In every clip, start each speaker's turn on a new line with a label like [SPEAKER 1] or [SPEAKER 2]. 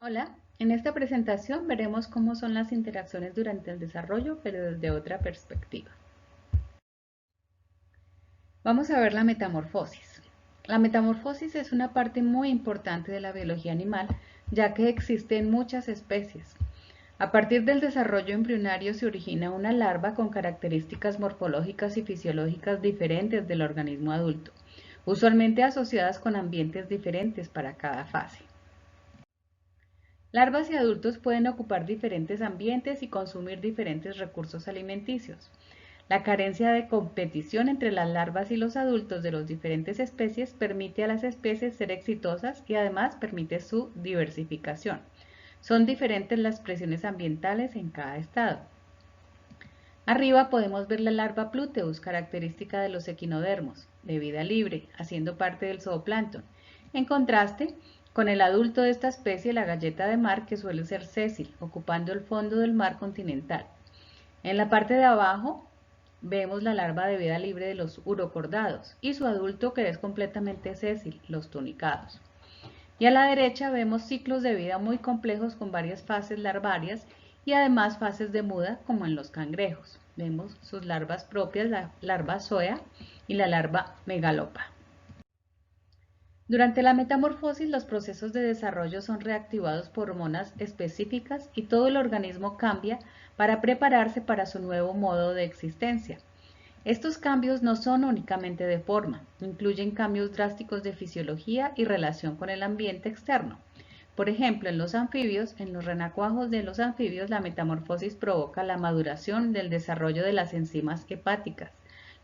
[SPEAKER 1] Hola, en esta presentación veremos cómo son las interacciones durante el desarrollo, pero desde otra perspectiva. Vamos a ver la metamorfosis. La metamorfosis es una parte muy importante de la biología animal, ya que existe en muchas especies. A partir del desarrollo embrionario se origina una larva con características morfológicas y fisiológicas diferentes del organismo adulto, usualmente asociadas con ambientes diferentes para cada fase. Larvas y adultos pueden ocupar diferentes ambientes y consumir diferentes recursos alimenticios. La carencia de competición entre las larvas y los adultos de las diferentes especies permite a las especies ser exitosas y además permite su diversificación. Son diferentes las presiones ambientales en cada estado. Arriba podemos ver la larva Pluteus, característica de los equinodermos, de vida libre, haciendo parte del zooplancton. En contraste, con el adulto de esta especie, la galleta de mar, que suele ser sésil, ocupando el fondo del mar continental. En la parte de abajo vemos la larva de vida libre de los urocordados y su adulto que es completamente sésil, los tunicados. Y a la derecha vemos ciclos de vida muy complejos con varias fases larvarias y además fases de muda como en los cangrejos. Vemos sus larvas propias, la larva zoea y la larva megalopa. Durante la metamorfosis, los procesos de desarrollo son reactivados por hormonas específicas y todo el organismo cambia para prepararse para su nuevo modo de existencia. Estos cambios no son únicamente de forma, incluyen cambios drásticos de fisiología y relación con el ambiente externo. Por ejemplo, en los anfibios, en los renacuajos de los anfibios, la metamorfosis provoca la maduración del desarrollo de las enzimas hepáticas,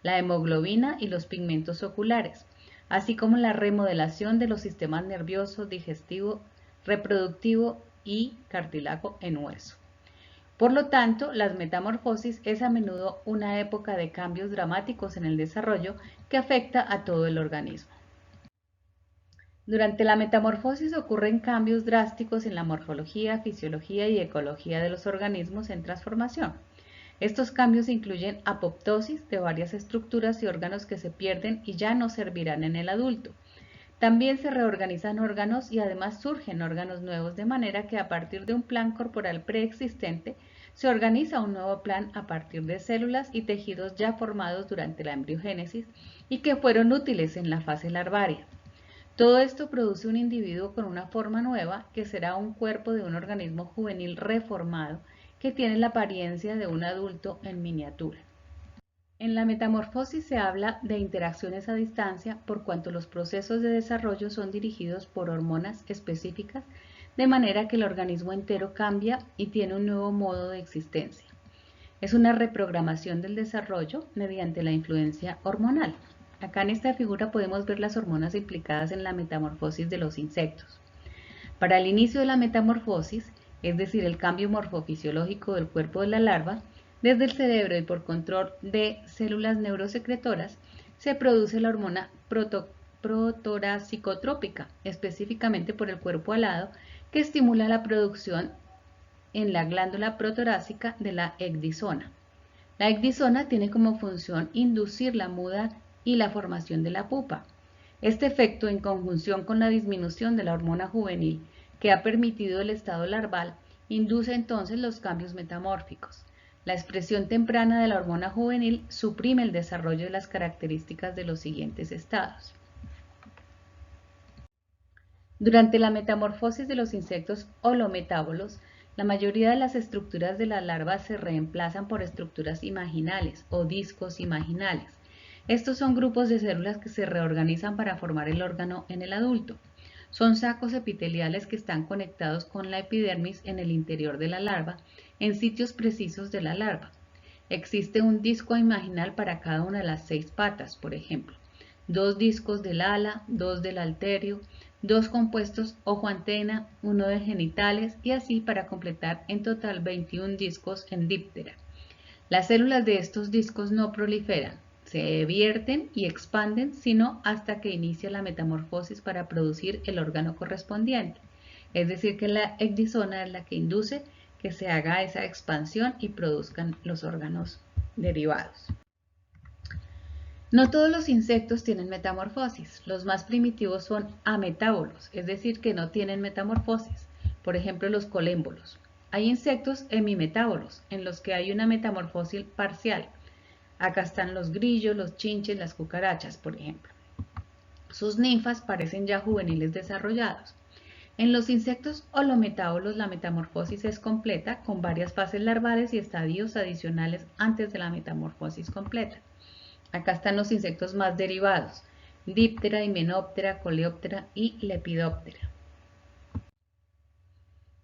[SPEAKER 1] la hemoglobina y los pigmentos oculares, así como la remodelación de los sistemas nervioso, digestivo, reproductivo y cartílago en hueso. Por lo tanto, la metamorfosis es a menudo una época de cambios dramáticos en el desarrollo que afecta a todo el organismo. Durante la metamorfosis ocurren cambios drásticos en la morfología, fisiología y ecología de los organismos en transformación. Estos cambios incluyen apoptosis de varias estructuras y órganos que se pierden y ya no servirán en el adulto. También se reorganizan órganos y además surgen órganos nuevos, de manera que a partir de un plan corporal preexistente se organiza un nuevo plan a partir de células y tejidos ya formados durante la embriogénesis y que fueron útiles en la fase larvaria. Todo esto produce un individuo con una forma nueva que será un cuerpo de un organismo juvenil reformado que tiene la apariencia de un adulto en miniatura. En la metamorfosis se habla de interacciones a distancia por cuanto los procesos de desarrollo son dirigidos por hormonas específicas, de manera que el organismo entero cambia y tiene un nuevo modo de existencia. Es una reprogramación del desarrollo mediante la influencia hormonal. Acá en esta figura podemos ver las hormonas implicadas en la metamorfosis de los insectos. Para el inicio de la metamorfosis, es decir, el cambio morfofisiológico del cuerpo de la larva, desde el cerebro y por control de células neurosecretoras, se produce la hormona protoracicotrópica, específicamente por el cuerpo alado, que estimula la producción en la glándula protorácica de la ecdisona. La ecdisona tiene como función inducir la muda y la formación de la pupa. Este efecto, en conjunción con la disminución de la hormona juvenil que ha permitido el estado larval, induce entonces los cambios metamórficos. La expresión temprana de la hormona juvenil suprime el desarrollo de las características de los siguientes estados. Durante la metamorfosis de los insectos holometábolos, la mayoría de las estructuras de las larvas se reemplazan por estructuras imaginales o discos imaginales. Estos son grupos de células que se reorganizan para formar el órgano en el adulto. Son sacos epiteliales que están conectados con la epidermis en el interior de la larva, en sitios precisos de la larva. Existe un disco imaginal para cada una de las 6 patas, por ejemplo. 2 discos del ala, 2 del halterio, 2 compuestos ojo-antena, 1 de genitales y así para completar en total 21 discos en díptera. Las células de estos discos no proliferan, se vierten y expanden, sino hasta que inicia la metamorfosis para producir el órgano correspondiente. Es decir, que la ecdisona es la que induce que se haga esa expansión y produzcan los órganos derivados. No todos los insectos tienen metamorfosis. Los más primitivos son ametábolos, es decir, que no tienen metamorfosis, por ejemplo los colémbolos. Hay insectos hemimetábolos, en los que hay una metamorfosis parcial. Acá están los grillos, los chinches, las cucarachas, por ejemplo. Sus ninfas parecen ya juveniles desarrollados. En los insectos holometábolos la metamorfosis es completa, con varias fases larvales y estadios adicionales antes de la metamorfosis completa. Acá están los insectos más derivados: Diptera, Hymenoptera, Coleóptera y Lepidóptera.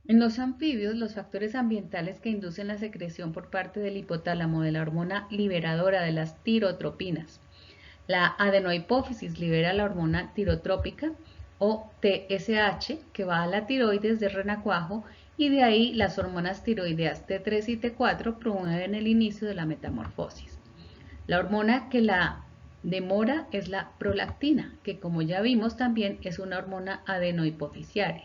[SPEAKER 1] En los anfibios, los factores ambientales que inducen la secreción por parte del hipotálamo de la hormona liberadora de las tirotropinas. La adenohipófisis libera la hormona tirotrópica o TSH, que va a la tiroides del renacuajo, y de ahí las hormonas tiroideas T3 y T4 promueven el inicio de la metamorfosis. La hormona que la demora es la prolactina, que como ya vimos también es una hormona adenohipofisiaria.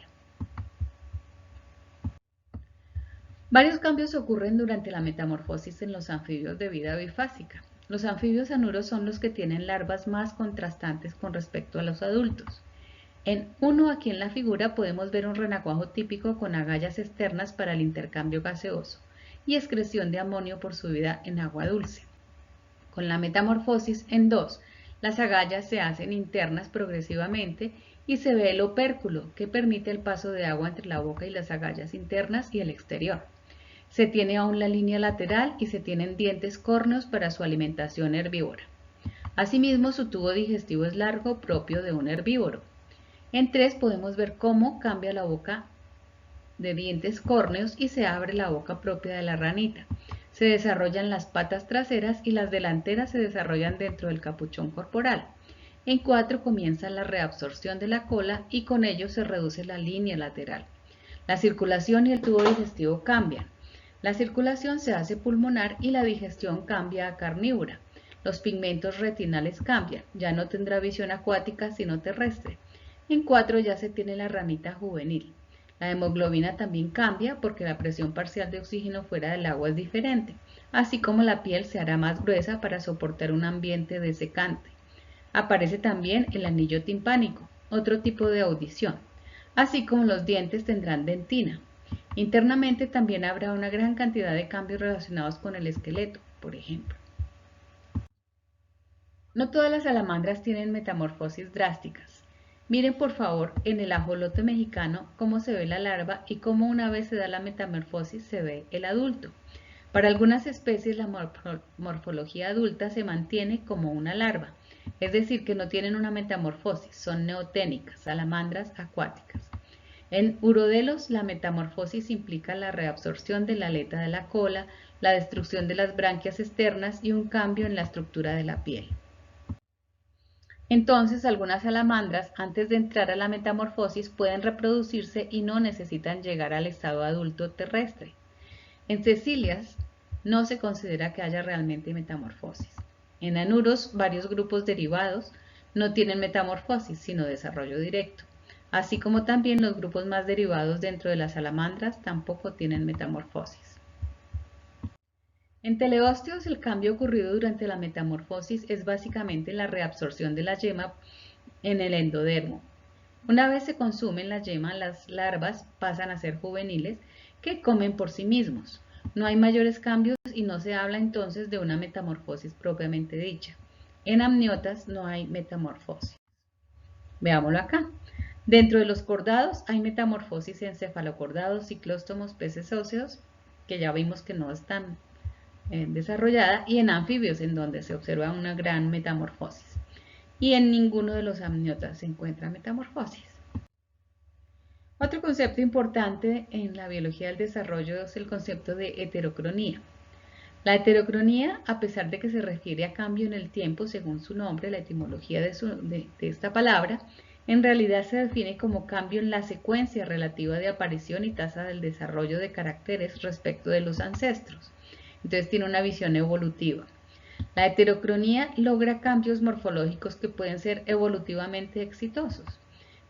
[SPEAKER 1] Varios cambios ocurren durante la metamorfosis en los anfibios de vida bifásica. Los anfibios anuros son los que tienen larvas más contrastantes con respecto a los adultos. En uno aquí en la figura podemos ver un renacuajo típico con agallas externas para el intercambio gaseoso y excreción de amonio por su vida en agua dulce. Con la metamorfosis en 2, las agallas se hacen internas progresivamente y se ve el opérculo, que permite el paso de agua entre la boca y las agallas internas y el exterior. Se tiene aún la línea lateral y se tienen dientes córneos para su alimentación herbívora. Asimismo, su tubo digestivo es largo, propio de un herbívoro. En 3 podemos ver cómo cambia la boca de dientes córneos y se abre la boca propia de la ranita. Se desarrollan las patas traseras y las delanteras se desarrollan dentro del capuchón corporal. En 4 comienza la reabsorción de la cola y con ello se reduce la línea lateral. La circulación y el tubo digestivo cambian. La circulación se hace pulmonar y la digestión cambia a carnívora. Los pigmentos retinales cambian, ya no tendrá visión acuática sino terrestre. En 4 ya se tiene la ranita juvenil. La hemoglobina también cambia porque la presión parcial de oxígeno fuera del agua es diferente, así como la piel se hará más gruesa para soportar un ambiente desecante. Aparece también el anillo timpánico, otro tipo de audición, así como los dientes tendrán dentina. Internamente también habrá una gran cantidad de cambios relacionados con el esqueleto, por ejemplo. No todas las salamandras tienen metamorfosis drásticas. Miren por favor en el ajolote mexicano cómo se ve la larva y cómo una vez se da la metamorfosis se ve el adulto. Para algunas especies la morfología adulta se mantiene como una larva, es decir que no tienen una metamorfosis, son neoténicas, salamandras acuáticas. En urodelos, la metamorfosis implica la reabsorción de la aleta de la cola, la destrucción de las branquias externas y un cambio en la estructura de la piel. Entonces, algunas salamandras, antes de entrar a la metamorfosis, pueden reproducirse y no necesitan llegar al estado adulto terrestre. En cecilias, no se considera que haya realmente metamorfosis. En anuros, varios grupos derivados no tienen metamorfosis, sino desarrollo directo. Así como también los grupos más derivados dentro de las salamandras tampoco tienen metamorfosis. En teleósteos el cambio ocurrido durante la metamorfosis es básicamente la reabsorción de la yema en el endodermo. Una vez se consumen la yema, las larvas pasan a ser juveniles que comen por sí mismos. No hay mayores cambios y no se habla entonces de una metamorfosis propiamente dicha. En amniotas no hay metamorfosis. Veámoslo acá. Dentro de los cordados hay metamorfosis en cefalocordados, ciclóstomos, peces óseos, que ya vimos que no están desarrollada, y en anfibios, en donde se observa una gran metamorfosis. Y en ninguno de los amniotas se encuentra metamorfosis. Otro concepto importante en la biología del desarrollo es el concepto de heterocronía. La heterocronía, a pesar de que se refiere a cambio en el tiempo, según su nombre, la etimología de esta palabra, en realidad se define como cambio en la secuencia relativa de aparición y tasa del desarrollo de caracteres respecto de los ancestros. Entonces tiene una visión evolutiva. La heterocronía logra cambios morfológicos que pueden ser evolutivamente exitosos.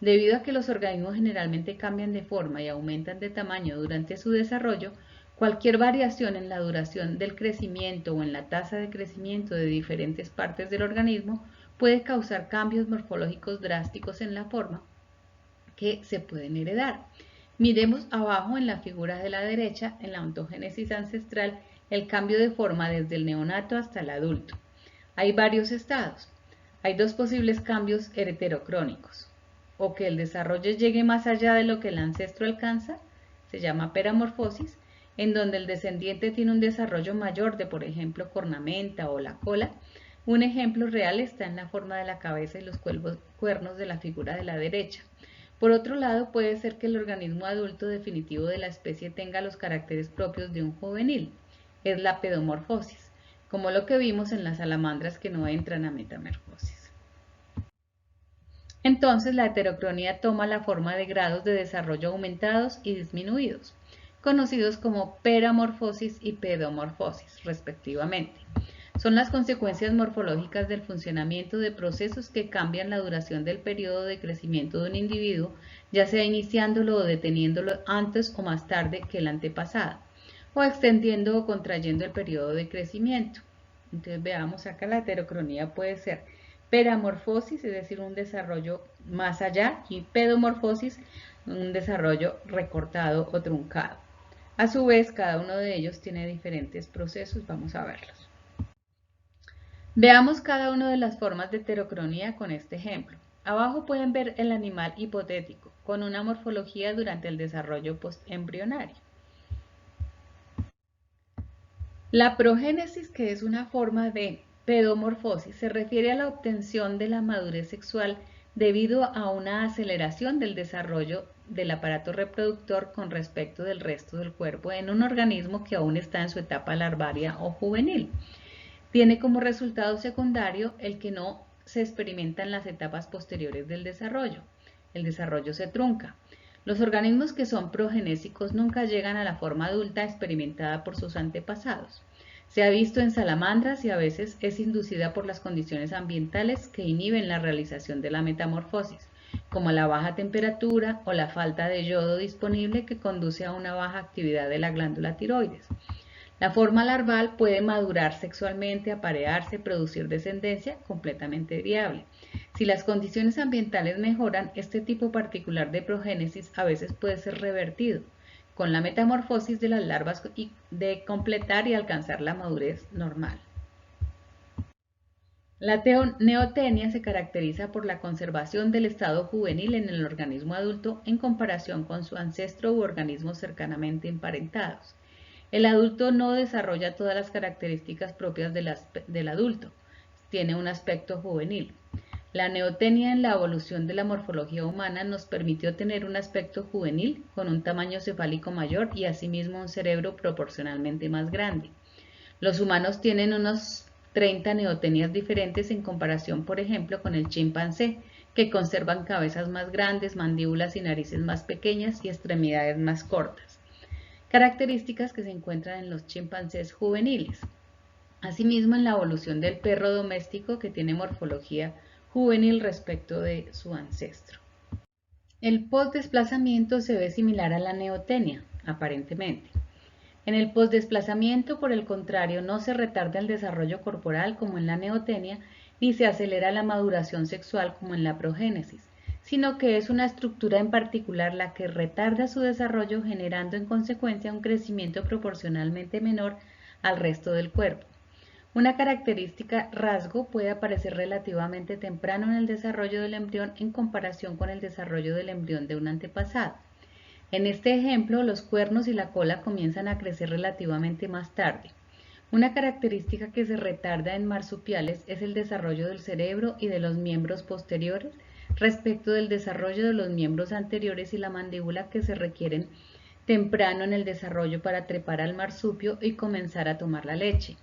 [SPEAKER 1] Debido a que los organismos generalmente cambian de forma y aumentan de tamaño durante su desarrollo, cualquier variación en la duración del crecimiento o en la tasa de crecimiento de diferentes partes del organismo puede causar cambios morfológicos drásticos en la forma que se pueden heredar. Miremos abajo en la figura de la derecha, en la ontogénesis ancestral, el cambio de forma desde el neonato hasta el adulto. Hay varios estados. Hay dos posibles cambios heterocrónicos. O que el desarrollo llegue más allá de lo que el ancestro alcanza, se llama peramorfosis, en donde el descendiente tiene un desarrollo mayor de, por ejemplo, cornamenta o la cola. Un ejemplo real está en la forma de la cabeza y los cuernos de la figura de la derecha. Por otro lado, puede ser que el organismo adulto definitivo de la especie tenga los caracteres propios de un juvenil. Es la pedomorfosis, como lo que vimos en las salamandras que no entran a metamorfosis. Entonces, la heterocronía toma la forma de grados de desarrollo aumentados y disminuidos, conocidos como peramorfosis y pedomorfosis, respectivamente. Son las consecuencias morfológicas del funcionamiento de procesos que cambian la duración del periodo de crecimiento de un individuo, ya sea iniciándolo o deteniéndolo antes o más tarde que el antepasado, o extendiendo o contrayendo el periodo de crecimiento. Entonces veamos acá, la heterocronía puede ser peramorfosis, es decir, un desarrollo más allá, y pedomorfosis, un desarrollo recortado o truncado. A su vez, cada uno de ellos tiene diferentes procesos, vamos a verlos. Veamos cada una de las formas de heterocronía con este ejemplo. Abajo pueden ver el animal hipotético, con una morfología durante el desarrollo postembrionario. La progénesis, que es una forma de pedomorfosis, se refiere a la obtención de la madurez sexual debido a una aceleración del desarrollo del aparato reproductor con respecto del resto del cuerpo en un organismo que aún está en su etapa larvaria o juvenil. Tiene como resultado secundario el que no se experimenta en las etapas posteriores del desarrollo. El desarrollo se trunca. Los organismos que son progenésicos nunca llegan a la forma adulta experimentada por sus antepasados. Se ha visto en salamandras y a veces es inducida por las condiciones ambientales que inhiben la realización de la metamorfosis, como la baja temperatura o la falta de yodo disponible que conduce a una baja actividad de la glándula tiroides. La forma larval puede madurar sexualmente, aparearse, producir descendencia completamente viable. Si las condiciones ambientales mejoran, este tipo particular de progénesis a veces puede ser revertido con la metamorfosis de las larvas y de completar y alcanzar la madurez normal. La neotenia se caracteriza por la conservación del estado juvenil en el organismo adulto en comparación con su ancestro u organismos cercanamente emparentados. El adulto no desarrolla todas las características propias del adulto, tiene un aspecto juvenil. La neotenia en la evolución de la morfología humana nos permitió tener un aspecto juvenil con un tamaño cefálico mayor y asimismo un cerebro proporcionalmente más grande. Los humanos tienen unos 30 neotenias diferentes en comparación, por ejemplo, con el chimpancé, que conservan cabezas más grandes, mandíbulas y narices más pequeñas y extremidades más cortas, características que se encuentran en los chimpancés juveniles. Asimismo, en la evolución del perro doméstico, que tiene morfología juvenil respecto de su ancestro. El postdesplazamiento se ve similar a la neotenia, aparentemente. En el postdesplazamiento, por el contrario, no se retarda el desarrollo corporal como en la neotenia, ni se acelera la maduración sexual como en la progénesis, sino que es una estructura en particular la que retarda su desarrollo, generando en consecuencia un crecimiento proporcionalmente menor al resto del cuerpo. Una característica rasgo puede aparecer relativamente temprano en el desarrollo del embrión en comparación con el desarrollo del embrión de un antepasado. En este ejemplo, los cuernos y la cola comienzan a crecer relativamente más tarde. Una característica que se retarda en marsupiales es el desarrollo del cerebro y de los miembros posteriores respecto del desarrollo de los miembros anteriores y la mandíbula, que se requieren temprano en el desarrollo para trepar al marsupio y comenzar a tomar la leche.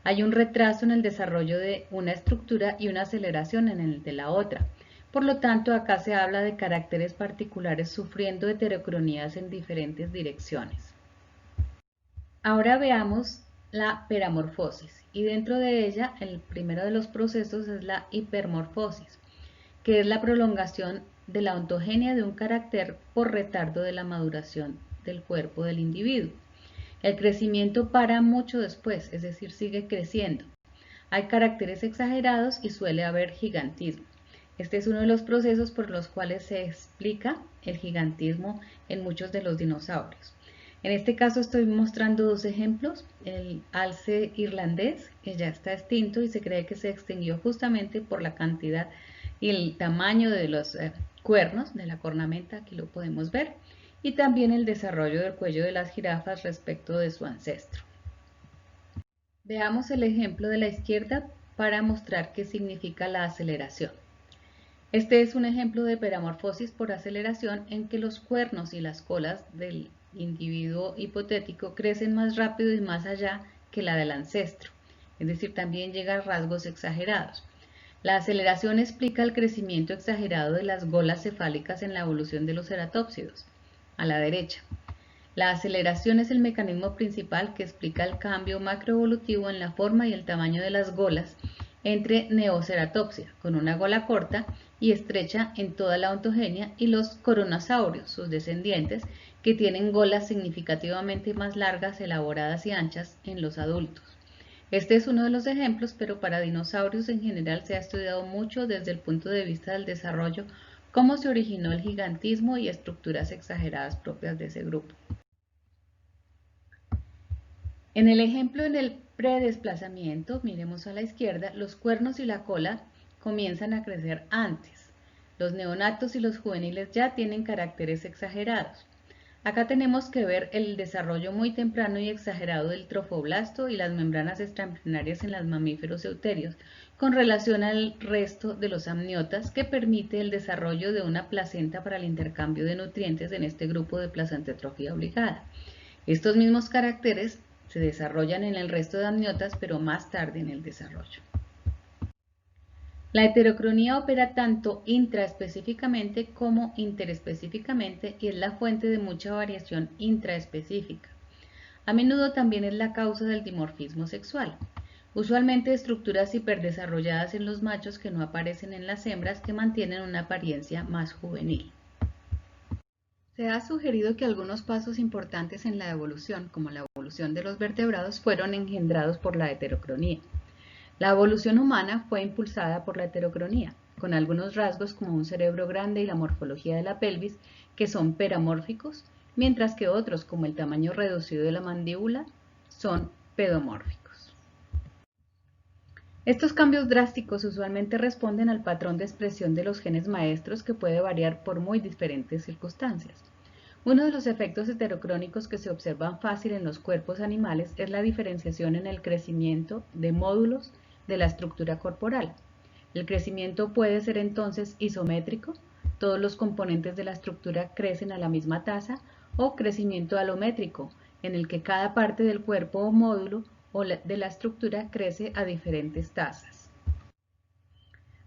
[SPEAKER 1] Hay un retraso en el desarrollo de una estructura y una aceleración en el de la otra. Por lo tanto, acá se habla de caracteres particulares sufriendo heterocronías en diferentes direcciones. Ahora veamos la peramorfosis, y dentro de ella el primero de los procesos es la hipermorfosis, que es la prolongación de la ontogenia de un carácter por retardo de la maduración del cuerpo del individuo. El crecimiento para mucho después, es decir, sigue creciendo. Hay caracteres exagerados y suele haber gigantismo. Este es uno de los procesos por los cuales se explica el gigantismo en muchos de los dinosaurios. En este caso estoy mostrando dos ejemplos, el alce irlandés, que ya está extinto y se cree que se extinguió justamente por la cantidad y el tamaño de los cuernos de la cornamenta, aquí lo podemos ver, y también el desarrollo del cuello de las jirafas respecto de su ancestro. Veamos el ejemplo de la izquierda para mostrar qué significa la aceleración. Este es un ejemplo de peramorfosis por aceleración en que los cuernos y las colas del individuo hipotético crecen más rápido y más allá que la del ancestro, es decir, también llega a rasgos exagerados. La aceleración explica el crecimiento exagerado de las golas cefálicas en la evolución de los ceratópsidos. A la derecha. La aceleración es el mecanismo principal que explica el cambio macroevolutivo en la forma y el tamaño de las golas entre Neoceratopsia, con una gola corta y estrecha en toda la ontogenia, y los coronosaurios, sus descendientes, que tienen golas significativamente más largas, elaboradas y anchas en los adultos. Este es uno de los ejemplos, pero para dinosaurios en general se ha estudiado mucho desde el punto de vista del desarrollo, cómo se originó el gigantismo y estructuras exageradas propias de ese grupo. En el ejemplo en el predesplazamiento, miremos a la izquierda, los cuernos y la cola comienzan a crecer antes. Los neonatos y los juveniles ya tienen caracteres exagerados. Acá tenemos que ver el desarrollo muy temprano y exagerado del trofoblasto y las membranas extraembrionarias en los mamíferos euterios, con relación al resto de los amniotas, que permite el desarrollo de una placenta para el intercambio de nutrientes en este grupo de placentetrofia obligada. Estos mismos caracteres se desarrollan en el resto de amniotas, pero más tarde en el desarrollo. La heterocronía opera tanto intraespecíficamente como interespecíficamente y es la fuente de mucha variación intraespecífica. A menudo también es la causa del dimorfismo sexual, usualmente estructuras hiperdesarrolladas en los machos que no aparecen en las hembras, que mantienen una apariencia más juvenil. Se ha sugerido que algunos pasos importantes en la evolución, como la evolución de los vertebrados, fueron engendrados por la heterocronía. La evolución humana fue impulsada por la heterocronía, con algunos rasgos como un cerebro grande y la morfología de la pelvis, que son peramórficos, mientras que otros, como el tamaño reducido de la mandíbula, son pedomórficos. Estos cambios drásticos usualmente responden al patrón de expresión de los genes maestros, que puede variar por muy diferentes circunstancias. Uno de los efectos heterocrónicos que se observan fácil en los cuerpos animales es la diferenciación en el crecimiento de módulos de la estructura corporal. El crecimiento puede ser entonces isométrico, todos los componentes de la estructura crecen a la misma tasa, o crecimiento alométrico, en el que cada parte del cuerpo o módulo de la estructura crece a diferentes tasas.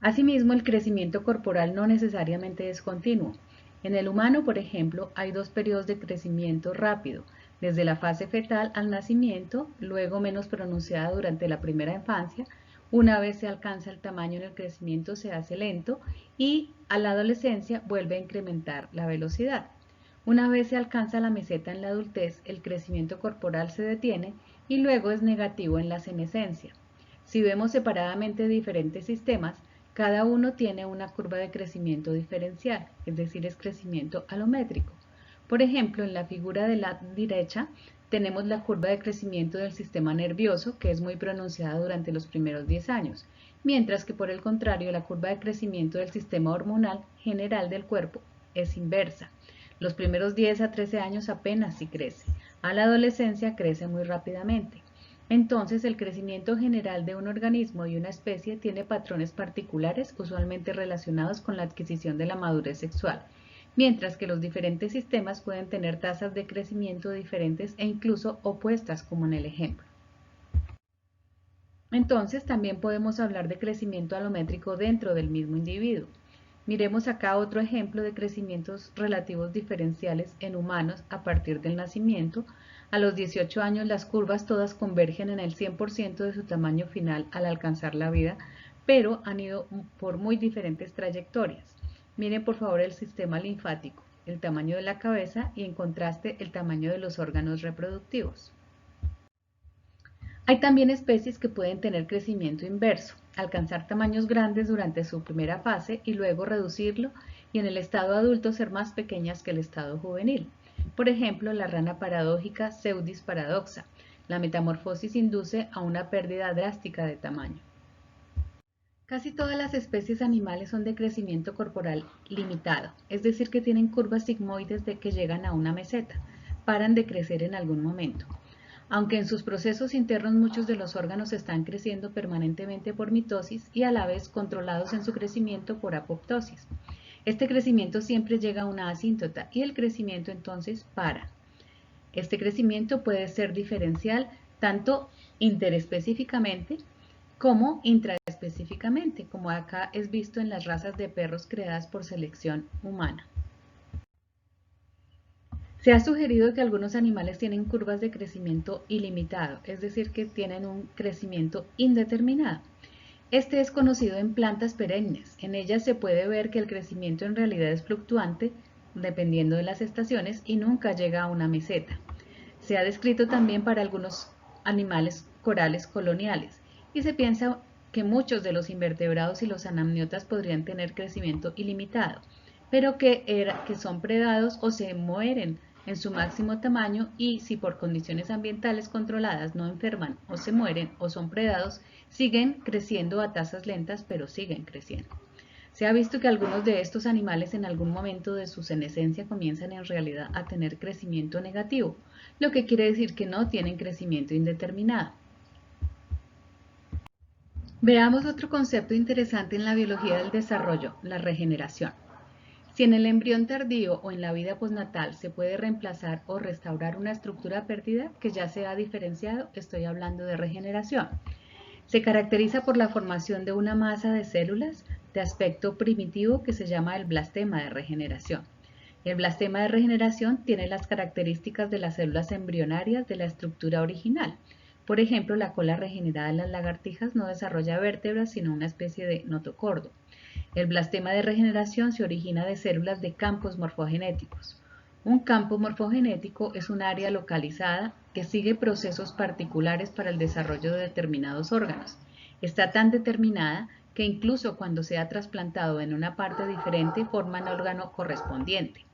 [SPEAKER 1] Asimismo, el crecimiento corporal no necesariamente es continuo. En el humano, por ejemplo, hay dos periodos de crecimiento rápido, desde la fase fetal al nacimiento, luego menos pronunciada durante la primera infancia. Una vez se alcanza el tamaño en el crecimiento se hace lento y a la adolescencia vuelve a incrementar la velocidad. Una vez se alcanza la meseta en la adultez, el crecimiento corporal se detiene y luego es negativo en la senescencia. Si vemos separadamente diferentes sistemas, cada uno tiene una curva de crecimiento diferencial, es decir, es crecimiento alométrico. Por ejemplo, en la figura de la derecha tenemos la curva de crecimiento del sistema nervioso, que es muy pronunciada durante los primeros 10 años, mientras que por el contrario la curva de crecimiento del sistema hormonal general del cuerpo es inversa. Los primeros 10 a 13 años apenas sí crece, a la adolescencia crece muy rápidamente. Entonces, el crecimiento general de un organismo y una especie tiene patrones particulares, usualmente relacionados con la adquisición de la madurez sexual, mientras que los diferentes sistemas pueden tener tasas de crecimiento diferentes e incluso opuestas, como en el ejemplo. Entonces, también podemos hablar de crecimiento alométrico dentro del mismo individuo. Miremos acá otro ejemplo de crecimientos relativos diferenciales en humanos a partir del nacimiento. A los 18 años las curvas todas convergen en el 100% de su tamaño final al alcanzar la vida, pero han ido por muy diferentes trayectorias. Miren por favor el sistema linfático, el tamaño de la cabeza y en contraste el tamaño de los órganos reproductivos. Hay también especies que pueden tener crecimiento inverso. alcanzar tamaños grandes durante su primera fase y luego reducirlo y en el estado adulto ser más pequeñas que el estado juvenil. Por ejemplo, la rana paradójica Pseudis paradoxa. La metamorfosis induce a una pérdida drástica de tamaño. Casi todas las especies animales son de crecimiento corporal limitado, es decir, que tienen curvas sigmoides de que llegan a una meseta, paran de crecer en algún momento. Aunque en sus procesos internos muchos de los órganos están creciendo permanentemente por mitosis y a la vez controlados en su crecimiento por apoptosis. Este crecimiento siempre llega a una asíntota y el crecimiento entonces para. Este crecimiento puede ser diferencial tanto interespecíficamente como intraespecíficamente, como acá es visto en las razas de perros creadas por selección humana. Se ha sugerido que algunos animales tienen curvas de crecimiento ilimitado, es decir, que tienen un crecimiento indeterminado. Este es conocido en plantas perennes. En ellas se puede ver que el crecimiento en realidad es fluctuante, dependiendo de las estaciones, y nunca llega a una meseta. Se ha descrito también para algunos animales corales coloniales, y se piensa que muchos de los invertebrados y los anamniotas podrían tener crecimiento ilimitado, pero que son predados o se mueren en su máximo tamaño y si por condiciones ambientales controladas no enferman o se mueren o son predados, siguen creciendo a tasas lentas, pero siguen creciendo. Se ha visto que algunos de estos animales en algún momento de su senescencia comienzan en realidad a tener crecimiento negativo, lo que quiere decir que no tienen crecimiento indeterminado. Veamos otro concepto interesante en la biología del desarrollo, la regeneración. Si en el embrión tardío o en la vida postnatal se puede reemplazar o restaurar una estructura perdida que ya se ha diferenciado, estoy hablando de regeneración. Se caracteriza por la formación de una masa de células de aspecto primitivo que se llama el blastema de regeneración. El blastema de regeneración tiene las características de las células embrionarias de la estructura original. Por ejemplo, la cola regenerada en las lagartijas no desarrolla vértebras, sino una especie de notocordo. El blastema de regeneración se origina de células de campos morfogenéticos. Un campo morfogenético es un área localizada que sigue procesos particulares para el desarrollo de determinados órganos. Está tan determinada que incluso cuando se ha trasplantado en una parte diferente forma el órgano correspondiente.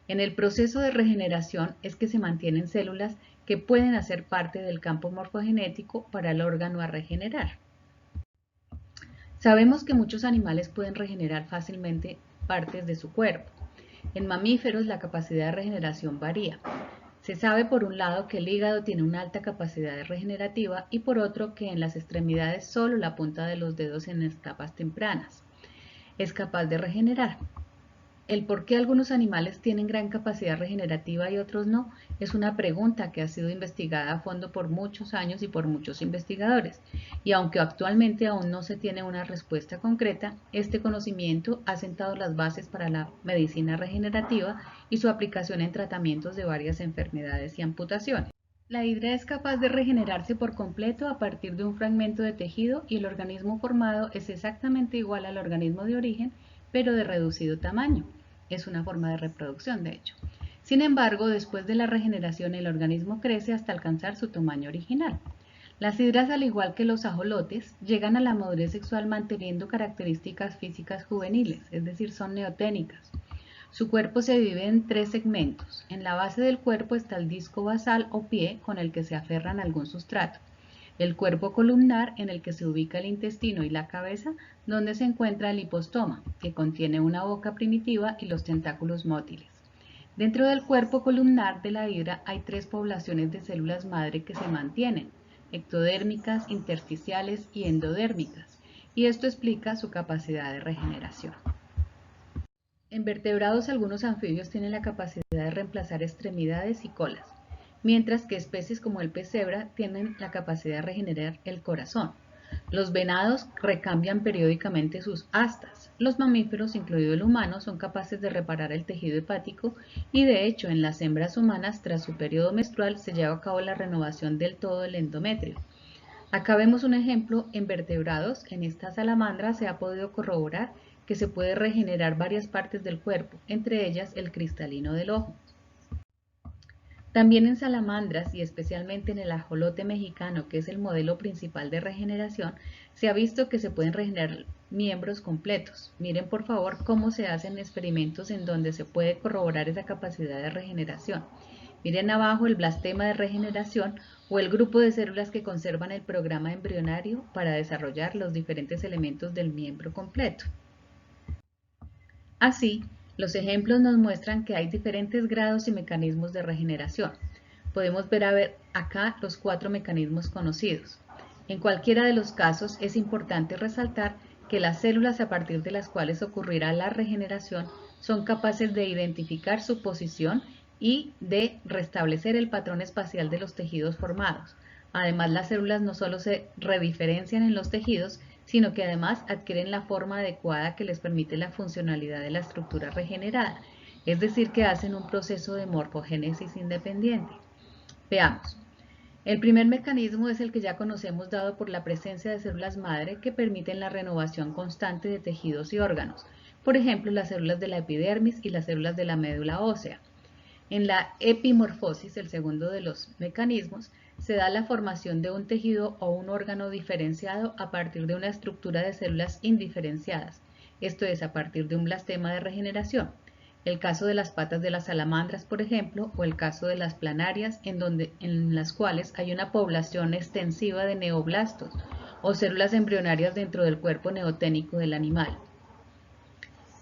[SPEAKER 1] En el proceso de regeneración es que se mantienen células que pueden hacer parte del campo morfogenético para el órgano a regenerar. Sabemos que muchos animales pueden regenerar fácilmente partes de su cuerpo. En mamíferos la capacidad de regeneración varía. Se sabe por un lado que el hígado tiene una alta capacidad regenerativa y por otro que en las extremidades solo la punta de los dedos en etapas tempranas es capaz de regenerar. El por qué algunos animales tienen gran capacidad regenerativa y otros no es una pregunta que ha sido investigada a fondo por muchos años y por muchos investigadores. Y aunque actualmente aún no se tiene una respuesta concreta, este conocimiento ha sentado las bases para la medicina regenerativa y su aplicación en tratamientos de varias enfermedades y amputaciones. La hidra es capaz de regenerarse por completo a partir de un fragmento de tejido y el organismo formado es exactamente igual al organismo de origen, pero de reducido tamaño. Es una forma de reproducción, de hecho. Sin embargo, después de la regeneración, el organismo crece hasta alcanzar su tamaño original. Las hidras, al igual que los ajolotes, llegan a la madurez sexual manteniendo características físicas juveniles, es decir, son neoténicas. Su cuerpo se divide en 3 segmentos. En la base del cuerpo está el disco basal o pie con el que se aferran a algún sustrato. El cuerpo columnar en el que se ubica el intestino y la cabeza, donde se encuentra el hipostoma, que contiene una boca primitiva y los tentáculos mótiles. Dentro del cuerpo columnar de la hidra hay 3 poblaciones de células madre que se mantienen, ectodérmicas, intersticiales y endodérmicas, y esto explica su capacidad de regeneración. En vertebrados, algunos anfibios tienen la capacidad de reemplazar extremidades y colas, mientras que especies como el pez cebra tienen la capacidad de regenerar el corazón. Los venados recambian periódicamente sus astas. Los mamíferos, incluido el humano, son capaces de reparar el tejido hepático y de hecho en las hembras humanas tras su periodo menstrual se lleva a cabo la renovación del todo el endometrio. Acá vemos un ejemplo en vertebrados. En esta salamandra se ha podido corroborar que se puede regenerar varias partes del cuerpo, entre ellas el cristalino del ojo. También en salamandras y especialmente en el ajolote mexicano, que es el modelo principal de regeneración, se ha visto que se pueden regenerar miembros completos. Miren por favor cómo se hacen experimentos en donde se puede corroborar esa capacidad de regeneración. Miren abajo el blastema de regeneración o el grupo de células que conservan el programa embrionario para desarrollar los diferentes elementos del miembro completo. Así, los ejemplos nos muestran que hay diferentes grados y mecanismos de regeneración. Podemos ver acá los 4 mecanismos conocidos. En cualquiera de los casos es importante resaltar que las células a partir de las cuales ocurrirá la regeneración son capaces de identificar su posición y de restablecer el patrón espacial de los tejidos formados. Además, las células no solo se rediferencian en los tejidos, sino que además adquieren la forma adecuada que les permite la funcionalidad de la estructura regenerada, es decir, que hacen un proceso de morfogénesis independiente. Veamos. El primer mecanismo es el que ya conocemos dado por la presencia de células madre que permiten la renovación constante de tejidos y órganos, por ejemplo, las células de la epidermis y las células de la médula ósea. En la epimorfosis, el segundo de los mecanismos, se da la formación de un tejido o un órgano diferenciado a partir de una estructura de células indiferenciadas, esto es, a partir de un blastema de regeneración. El caso de las patas de las salamandras, por ejemplo, o el caso de las planarias, en las cuales hay una población extensiva de neoblastos o células embrionarias dentro del cuerpo neoténico del animal.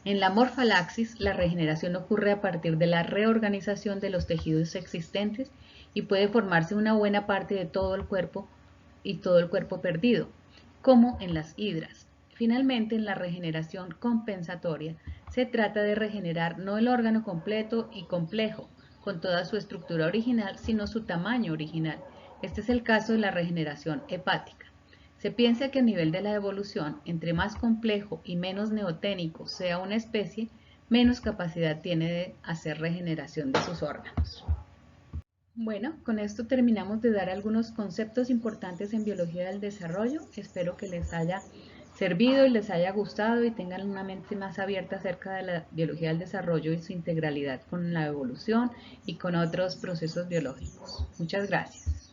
[SPEAKER 1] En la morfalaxis, la regeneración ocurre a partir de la reorganización de los tejidos existentes y puede formarse una buena parte de todo el cuerpo y todo el cuerpo perdido, como en las hidras. Finalmente, en la regeneración compensatoria, se trata de regenerar no el órgano completo y complejo, con toda su estructura original, sino su tamaño original. Este es el caso de la regeneración hepática. Se piensa que a nivel de la evolución, entre más complejo y menos neoténico sea una especie, menos capacidad tiene de hacer regeneración de sus órganos. Bueno, con esto terminamos de dar algunos conceptos importantes en biología del desarrollo. Espero que les haya servido y les haya gustado y tengan una mente más abierta acerca de la biología del desarrollo y su integralidad con la evolución y con otros procesos biológicos. Muchas gracias.